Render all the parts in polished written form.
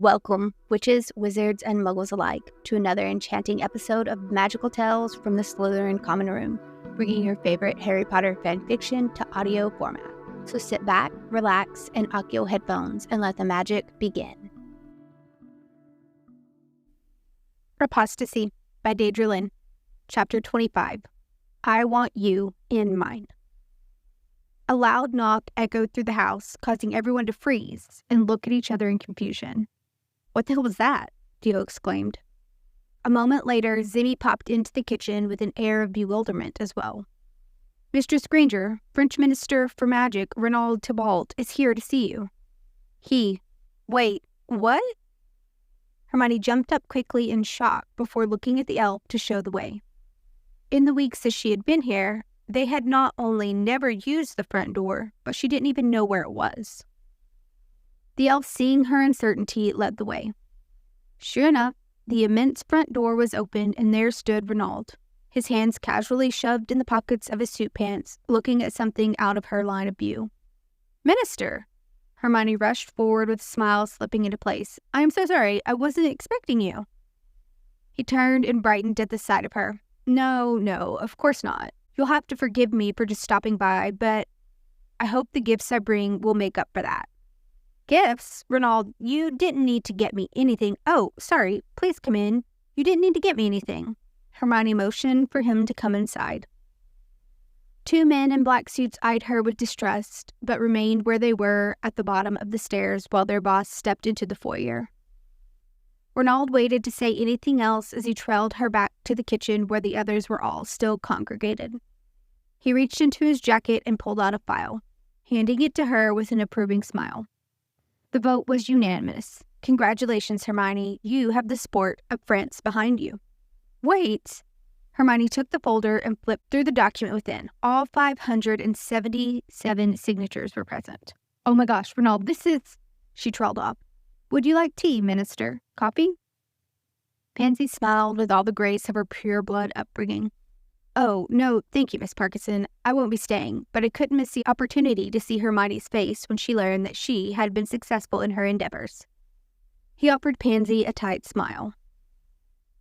Welcome, witches, wizards, and muggles alike, to another enchanting episode of Magical Tales from the Slytherin Common Room, bringing your favorite Harry Potter fanfiction to audio format. So sit back, relax, and Accio headphones, and let the magic begin. Apostasy by Deydralinne, Chapter 25. I Want You in Mine. A loud knock echoed through the house, causing everyone to freeze and look at each other in confusion. "What the hell was that?" Dio exclaimed. A moment later, Zinni popped into the kitchen with an air of bewilderment as well. "Mistress Granger, French Minister for Magic, Renaud Thibault, is here to see you." Wait, what? Hermione jumped up quickly in shock before looking at the elf to show the way. In the weeks that she had been here, they had not only never used the front door, but she didn't even know where it was. The elf, seeing her uncertainty, led the way. Sure enough, the immense front door was open, and there stood Renaud, his hands casually shoved in the pockets of his suit pants, looking at something out of her line of view. "Minister!" Hermione rushed forward with a smile slipping into place. "I am so sorry, I wasn't expecting you." He turned and brightened at the sight of her. No, of course not. You'll have to forgive me for just stopping by, but I hope the gifts I bring will make up for that." "Gifts? Renaud, you didn't need to get me anything." "Oh, sorry, please come in. You didn't need to get me anything." Hermione motioned for him to come inside. Two men in black suits eyed her with distrust, but remained where they were at the bottom of the stairs while their boss stepped into the foyer. Renaud waited to say anything else as he trailed her back to the kitchen where the others were all still congregated. He reached into his jacket and pulled out a file, handing it to her with an approving smile. The vote was unanimous. "Congratulations, Hermione. You have the support of France behind you." "Wait." Hermione took the folder and flipped through the document within. All 577 signatures were present. "Oh my gosh, Renaud, this is..." She trailed off. "Would you like tea, Minister? Coffee?" Pansy smiled with all the grace of her pure-blood upbringing. "Oh, no, thank you, Miss Parkinson. I won't be staying," but I couldn't miss the opportunity to see Hermione's face when she learned that she had been successful in her endeavors. He offered Pansy a tight smile.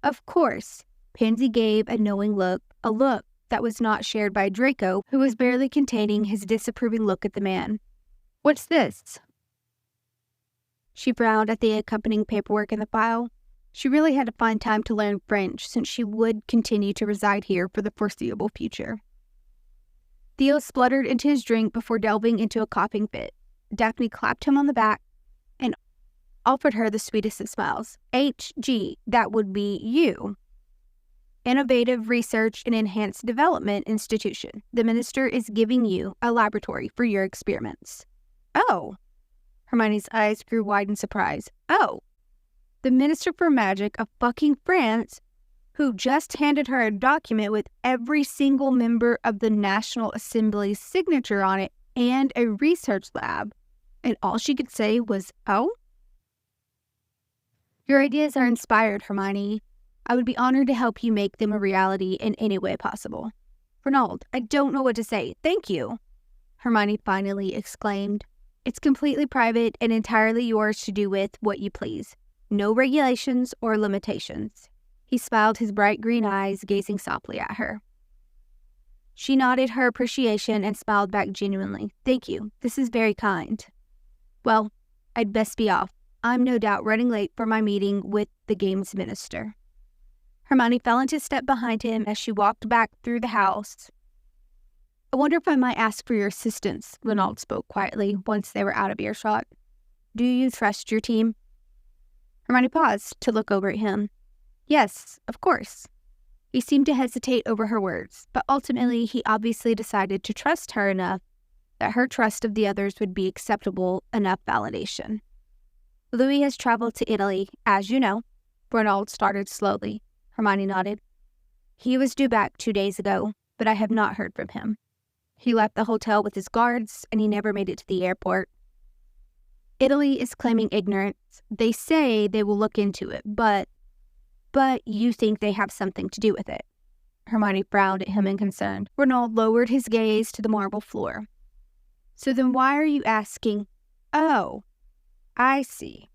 "Of course." Pansy gave a knowing look, a look that was not shared by Draco, who was barely containing his disapproving look at the man. "What's this?" She frowned at the accompanying paperwork in the file. She really had to find time to learn French since she would continue to reside here for the foreseeable future. Theo spluttered into his drink before delving into a coughing fit. Daphne clapped him on the back and offered her the sweetest of smiles. "HG, that would be you. Innovative Research and Enhanced Development Institution. The minister is giving you a laboratory for your experiments." "Oh." Hermione's eyes grew wide in surprise. "Oh. The Minister for Magic of fucking France, who just handed her a document with every single member of the National Assembly's signature on it and a research lab, and all she could say was, 'Oh?' Your ideas are inspired, Hermione. I would be honored to help you make them a reality in any way possible." "Renaud, I don't know what to say. Thank you," Hermione finally exclaimed. "It's completely private and entirely yours to do with what you please. No regulations or limitations." He smiled his bright green eyes, gazing softly at her. She nodded her appreciation and smiled back genuinely. "Thank you. This is very kind. Well, I'd best be off. I'm no doubt running late for my meeting with the Games Minister." Hermione fell into step behind him as she walked back through the house. "I wonder if I might ask for your assistance," Renaud spoke quietly once they were out of earshot. "Do you trust your team?" Hermione paused to look over at him. "Yes, of course." He seemed to hesitate over her words, but ultimately he obviously decided to trust her enough that her trust of the others would be acceptable enough validation. "Louis has traveled to Italy, as you know." Renaud started slowly. Hermione nodded. "He was due back 2 days ago, but I have not heard from him. He left the hotel with his guards, and he never made it to the airport. Italy is claiming ignorance. They say they will look into it, but you think they have something to do with it." Hermione frowned at him in concern. Renaud lowered his gaze to the marble floor. "So then why are you asking?" "Oh, I see."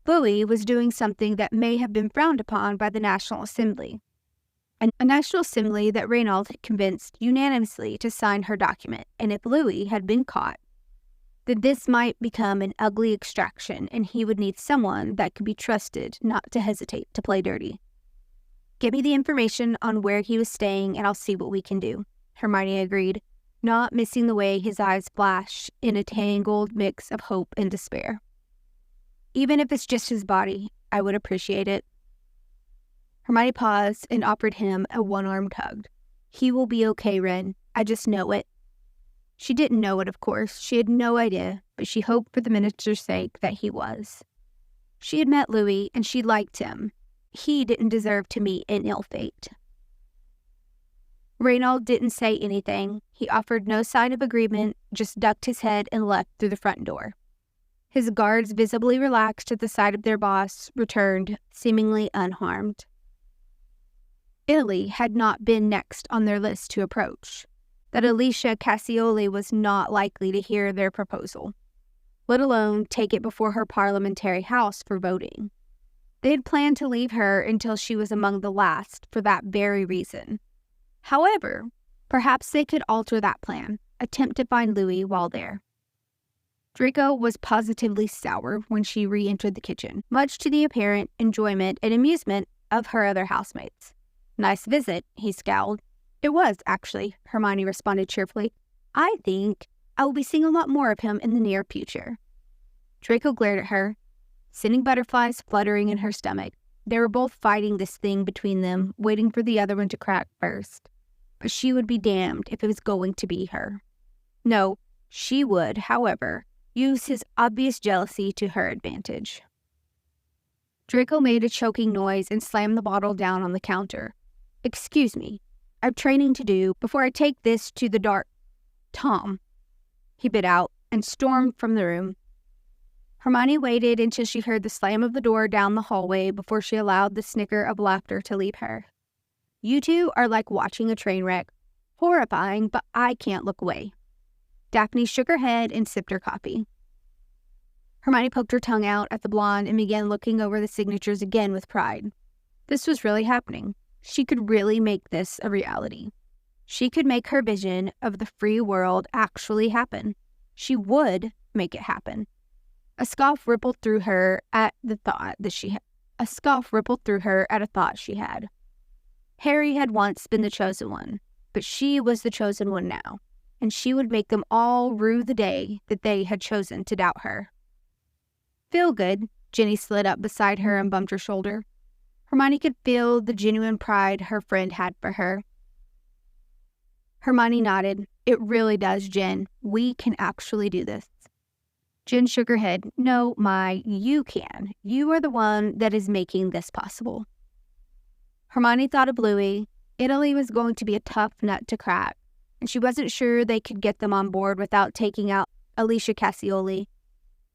Louis was doing something that may have been frowned upon by the National Assembly. A National Assembly that Reynald had convinced unanimously to sign her document, and if Louis had been caught, then this might become an ugly extraction, and he would need someone that could be trusted not to hesitate to play dirty. Give me the information on where he was staying, and I'll see what we can do, Hermione agreed, not missing the way his eyes flashed in a tangled mix of hope and despair. Even if it's just his body, I would appreciate it. Hermione paused and offered him a one-armed hug. He will be okay, Ren. I just know it. She didn't know it, of course. She had no idea, but she hoped for the minister's sake that he was. She had met Louis, and she liked him. He didn't deserve to meet an ill fate. Reynald didn't say anything. He offered no sign of agreement, just ducked his head and left through the front door. His guards, visibly relaxed at the sight of their boss, returned, seemingly unharmed. Italy had not been next on their list to approach. That Alicia Cassioli was not likely to hear their proposal, let alone take it before her parliamentary house for voting. They had planned to leave her until she was among the last for that very reason. However, perhaps they could alter that plan, attempt to find Louis while there. Draco was positively sour when she re-entered the kitchen, much to the apparent enjoyment and amusement of her other housemates. Nice visit, he scowled. It was, actually, Hermione responded cheerfully. I think I will be seeing a lot more of him in the near future. Draco glared at her, sending butterflies fluttering in her stomach. They were both fighting this thing between them, waiting for the other one to crack first. But she would be damned if it was going to be her. No, she would, however, use his obvious jealousy to her advantage. Draco made a choking noise and slammed the bottle down on the counter. Excuse me, I've training to do before I take this to the dark. Tom, he bit out and stormed from the room. Hermione waited until she heard the slam of the door down the hallway before she allowed the snicker of laughter to leave her. You two are like watching a train wreck. Horrifying, but I can't look away. Daphne shook her head and sipped her coffee. Hermione poked her tongue out at the blonde and began looking over the signatures again with pride. This was really happening. She could really make this a reality. She could make her vision of the free world actually happen. She would make it happen. A scoff rippled through her at the thought that she had. Harry had once been the chosen one, but she was the chosen one now, and she would make them all rue the day that they had chosen to doubt her. Feel good, Ginny slid up beside her and bumped her shoulder. Hermione could feel the genuine pride her friend had for her. Hermione nodded. It really does, Jen. We can actually do this. Jen shook her head. No, you can. You are the one that is making this possible. Hermione thought of Louis. Italy was going to be a tough nut to crack, and she wasn't sure they could get them on board without taking out Alicia Cassioli.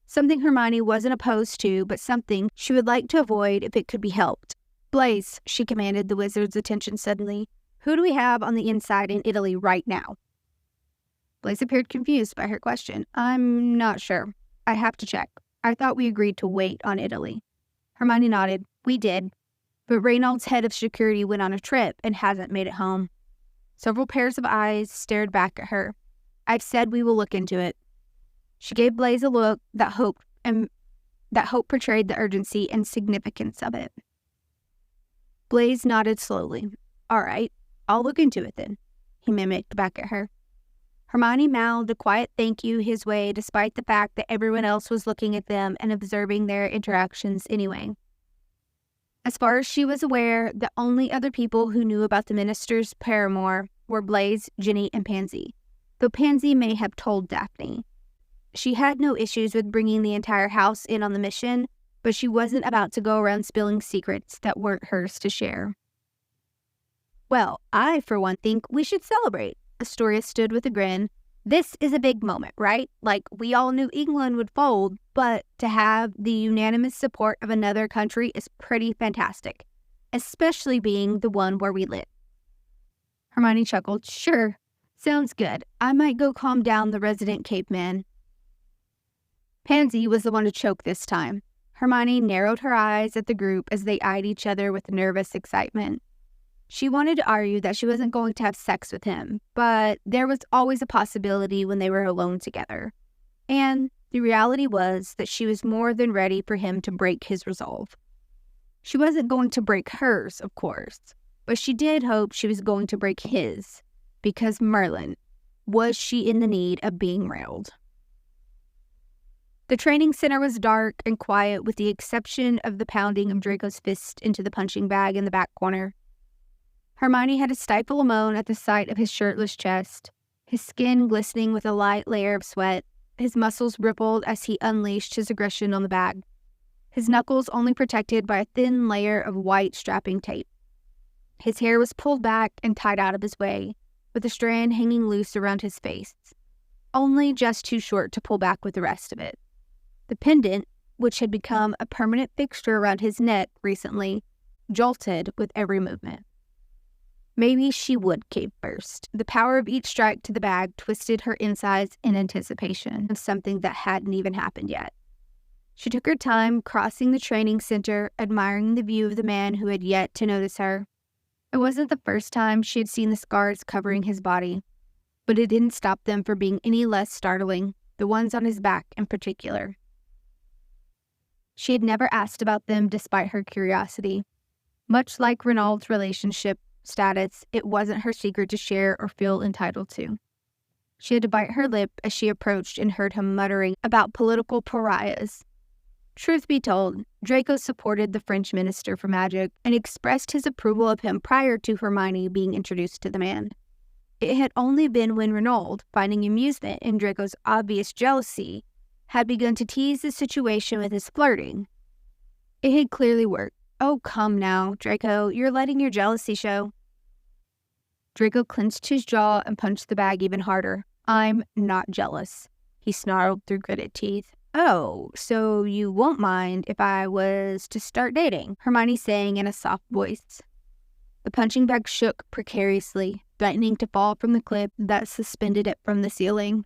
Something Hermione wasn't opposed to, but something she would like to avoid if it could be helped. Blaise, she commanded the wizard's attention suddenly. Who do we have on the inside in Italy right now? Blaise appeared confused by her question. I'm not sure. I have to check. I thought we agreed to wait on Italy. Hermione nodded. We did. But Reynald's head of security went on a trip and hasn't made it home. Several pairs of eyes stared back at her. I've said we will look into it. She gave Blaise a look that hope portrayed the urgency and significance of it. Blaise nodded slowly. All right, I'll look into it then, he mimicked back at her. Hermione mouthed a quiet thank you his way despite the fact that everyone else was looking at them and observing their interactions anyway. As far as she was aware, the only other people who knew about the minister's paramour were Blaise, Ginny, and Pansy, though Pansy may have told Daphne. She had no issues with bringing the entire house in on the mission, but she wasn't about to go around spilling secrets that weren't hers to share. Well, I, for one, think we should celebrate. Astoria stood with a grin. This is a big moment, right? Like, we all knew England would fold, but to have the unanimous support of another country is pretty fantastic, especially being the one where we live. Hermione chuckled. Sure, sounds good. I might go calm down the resident caveman. Pansy was the one to choke this time. Hermione narrowed her eyes at the group as they eyed each other with nervous excitement. She wanted to argue that she wasn't going to have sex with him, but there was always a possibility when they were alone together. And the reality was that she was more than ready for him to break his resolve. She wasn't going to break hers, of course, but she did hope she was going to break his, because Merlin, was she in the need of being railed? The training center was dark and quiet with the exception of the pounding of Draco's fist into the punching bag in the back corner. Hermione had to stifle a moan at the sight of his shirtless chest, his skin glistening with a light layer of sweat. His muscles rippled as he unleashed his aggression on the bag, his knuckles only protected by a thin layer of white strapping tape. His hair was pulled back and tied out of his way, with a strand hanging loose around his face, only just too short to pull back with the rest of it. The pendant, which had become a permanent fixture around his neck recently, jolted with every movement. Maybe she would cave first. The power of each strike to the bag twisted her insides in anticipation of something that hadn't even happened yet. She took her time crossing the training center, admiring the view of the man who had yet to notice her. It wasn't the first time she had seen the scars covering his body, but it didn't stop them from being any less startling, the ones on his back in particular. She had never asked about them despite her curiosity. Much like Renaud's relationship status, it wasn't her secret to share or feel entitled to. She had to bite her lip as she approached and heard him muttering about political pariahs. Truth be told, Draco supported the French minister for magic and expressed his approval of him prior to Hermione being introduced to the man. It had only been when Renaud, finding amusement in Draco's obvious jealousy, had begun to tease the situation with his flirting. It had clearly worked. Oh, come now, Draco, you're letting your jealousy show. Draco clenched his jaw and punched the bag even harder. I'm not jealous, he snarled through gritted teeth. Oh, so you won't mind if I was to start dating, Hermione sang in a soft voice. The punching bag shook precariously, threatening to fall from the clip that suspended it from the ceiling.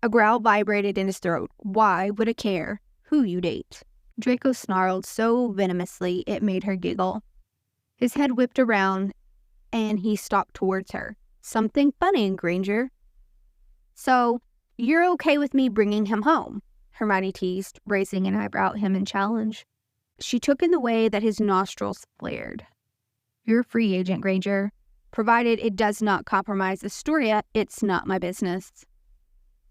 A growl vibrated in his throat. Why would I care who you date? Draco snarled so venomously it made her giggle. His head whipped around, and he stalked towards her. Something funny, Granger. So, you're okay with me bringing him home? Hermione teased, raising an eyebrow at him in challenge. She took in the way that his nostrils flared. You're a free agent, Granger. Provided it does not compromise Astoria, it's not my business.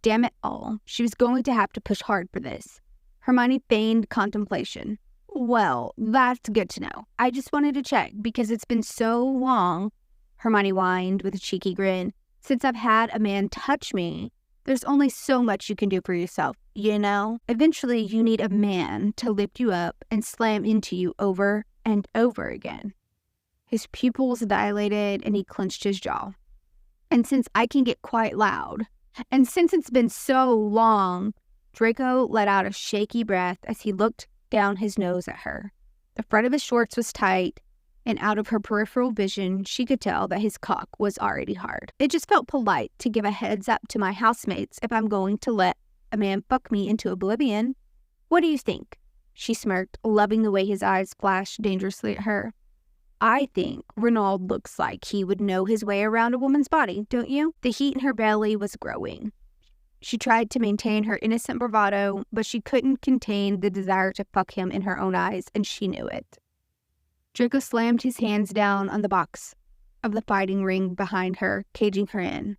Damn it all, she was going to have to push hard for this. Hermione feigned contemplation. Well, that's good to know. I just wanted to check because it's been so long, Hermione whined with a cheeky grin, since I've had a man touch me. There's only so much you can do for yourself, you know? Eventually, you need a man to lift you up and slam into you over and over again. His pupils dilated and he clenched his jaw. And since I can get quite loud, and since it's been so long, Draco let out a shaky breath as he looked down his nose at her. The front of his shorts was tight, and out of her peripheral vision, she could tell that his cock was already hard. It just felt polite to give a heads up to my housemates if I'm going to let a man fuck me into oblivion. What do you think? She smirked, loving the way his eyes flashed dangerously at her. I think Renaud looks like he would know his way around a woman's body, don't you? The heat in her belly was growing. She tried to maintain her innocent bravado, but she couldn't contain the desire to fuck him in her own eyes, and she knew it. Draco slammed his hands down on the box of the fighting ring behind her, caging her in.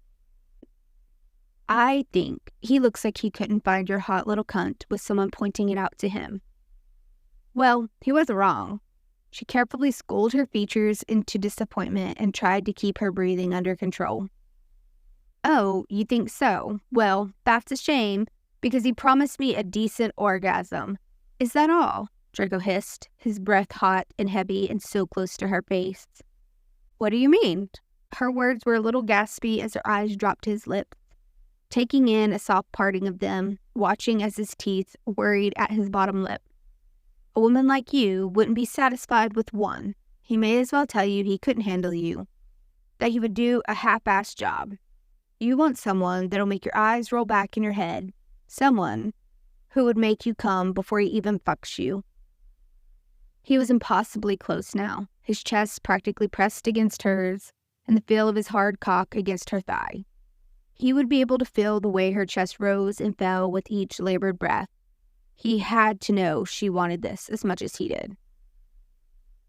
I think he looks like he couldn't find your hot little cunt with someone pointing it out to him. Well, he wasn't wrong. She carefully schooled her features into disappointment and tried to keep her breathing under control. Oh, you think so? Well, that's a shame, because he promised me a decent orgasm. Is that all? Draco hissed, his breath hot and heavy and so close to her face. What do you mean? Her words were a little gaspy as her eyes dropped to his lips, taking in a soft parting of them, watching as his teeth worried at his bottom lip. A woman like you wouldn't be satisfied with one. He may as well tell you he couldn't handle you, that he would do a half-assed job. You want someone that'll make your eyes roll back in your head, someone who would make you come before he even fucks you. He was impossibly close now, his chest practically pressed against hers, and the feel of his hard cock against her thigh. He would be able to feel the way her chest rose and fell with each labored breath. He had to know she wanted this as much as he did.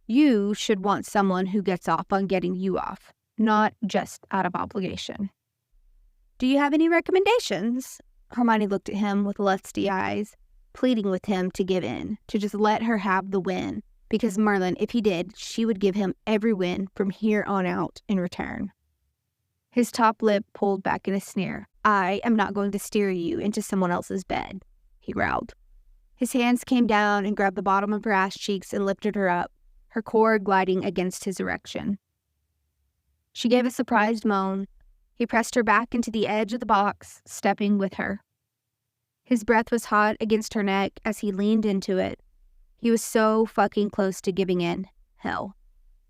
You should want someone who gets off on getting you off, not just out of obligation. Do you have any recommendations? Hermione looked at him with lusty eyes, pleading with him to give in, to just let her have the win, because Merlin, if he did, she would give him every win from here on out in return. His top lip pulled back in a sneer. I am not going to steer you into someone else's bed, he growled. His hands came down and grabbed the bottom of her ass cheeks and lifted her up, her core gliding against his erection. She gave a surprised moan. He pressed her back into the edge of the box, stepping with her. His breath was hot against her neck as he leaned into it. He was so fucking close to giving in. Hell,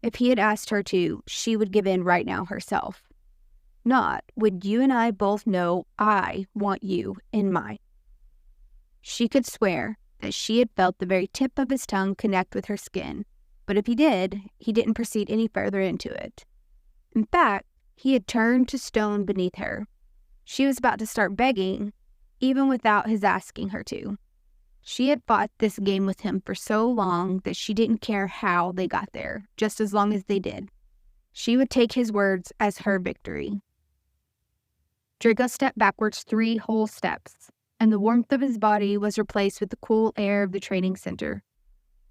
if he had asked her to, she would give in right now herself. Not would you and I both know I want you in mine. She could swear that she had felt the very tip of his tongue connect with her skin, but if he did, he didn't proceed any further into it. In fact, he had turned to stone beneath her. She was about to start begging, even without his asking her to. She had fought this game with him for so long that she didn't care how they got there, just as long as they did. She would take his words as her victory. Draco stepped backwards 3 whole steps, and the warmth of his body was replaced with the cool air of the training center.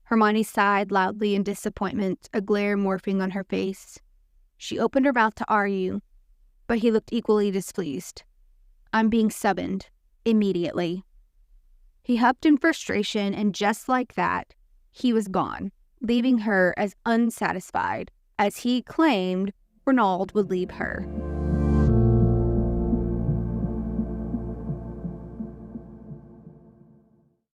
Hermione sighed loudly in disappointment, a glare morphing on her face. She opened her mouth to argue, but he looked equally displeased. I'm being summoned. Immediately. He huffed in frustration, and just like that, he was gone, leaving her as unsatisfied as he claimed Renaud would leave her.